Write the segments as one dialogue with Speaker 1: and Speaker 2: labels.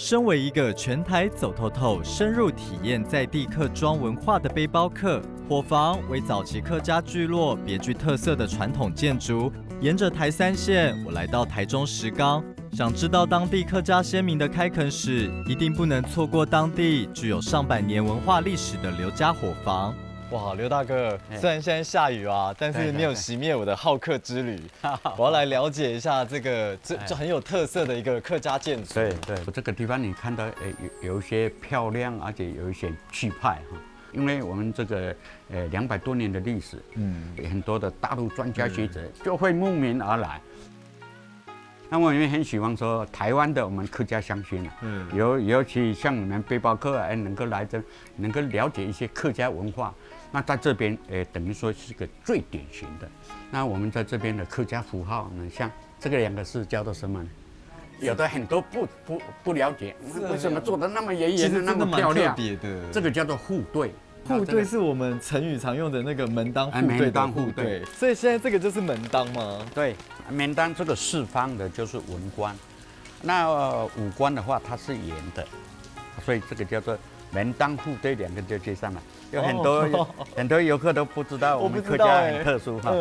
Speaker 1: 身为一个全台走透透、深入体验在地客庄文化的背包客，伙房为早期客家聚落别具特色的传统建筑。沿着台三线，我来到台中石冈，想知道当地客家先民的开垦史，一定不能错过当地具有上百年文化历史的刘家伙房。哇，刘大哥，虽然现在下雨啊，但是没有熄灭我的好客之旅。我要来了解一下这很有特色的一个客家建筑。
Speaker 2: 对，这个地方你看到有一些漂亮，而且有一些气派哈。因为我们这个200多年的历史，很多的大陆专家学者就会慕名而来。那我也很喜欢说台湾的我们客家乡亲，尤其像你们背包客能够来这，能够了解一些客家文化。那在这边等于说是个最典型的。那我们在这边的客家符号呢，像这个2个字叫做什么呢？有的很多不了解，为什么做的那么圆圆的那么漂亮？这个叫做户对。
Speaker 1: 户对是我们成语常用的那个门当户对的户对，所以现在这个就是门当吗？
Speaker 2: 对，门当这个四方的就是文官，那武官的话它是圆的，所以这个叫做门当户对2个就接上了。有很多游客都不知道我们客家很特殊哈。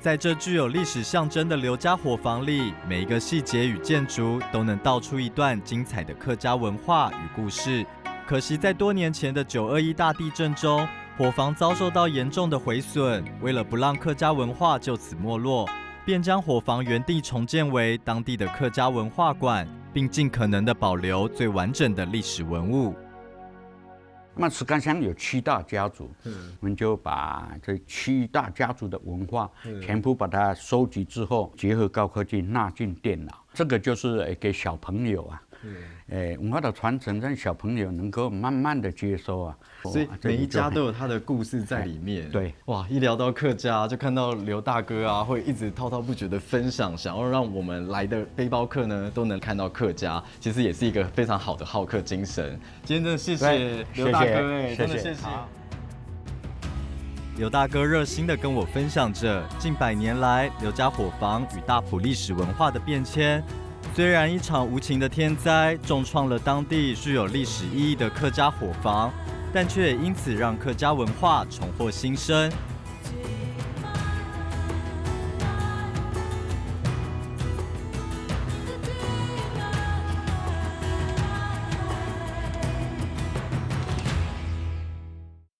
Speaker 1: 在这具有历史象征的刘家伙房里，每一个细节与建筑都能道出一段精彩的客家文化与故事。可惜在多年前的921大地震中，伙房遭受到严重的毁损。为了不让客家文化就此没落，便将伙房原地重建为当地的客家文化馆，并尽可能的保留最完整的历史文物。
Speaker 2: 那么石冈乡有7大家族，我们就把这7大家族的文化全部把它收集之后，结合高科技纳进电脑。这个就是给小朋友啊，文化的传承，让小朋友能够慢慢的接收啊。
Speaker 1: 所以每一家都有他的故事在里面。
Speaker 2: 对，
Speaker 1: 哇，一聊到客家，就看到刘大哥啊，会一直滔滔不绝的分享，想要让我们来的背包客呢都能看到客家，其实也是一个非常好的好客精神。今天真的谢谢刘大哥，真的谢谢。刘大哥热心的跟我分享着近100年来刘家伙房与大埔历史文化的变迁。虽然一场无情的天灾重创了当地具有历史意义的客家伙房，但却也因此让客家文化重获新生。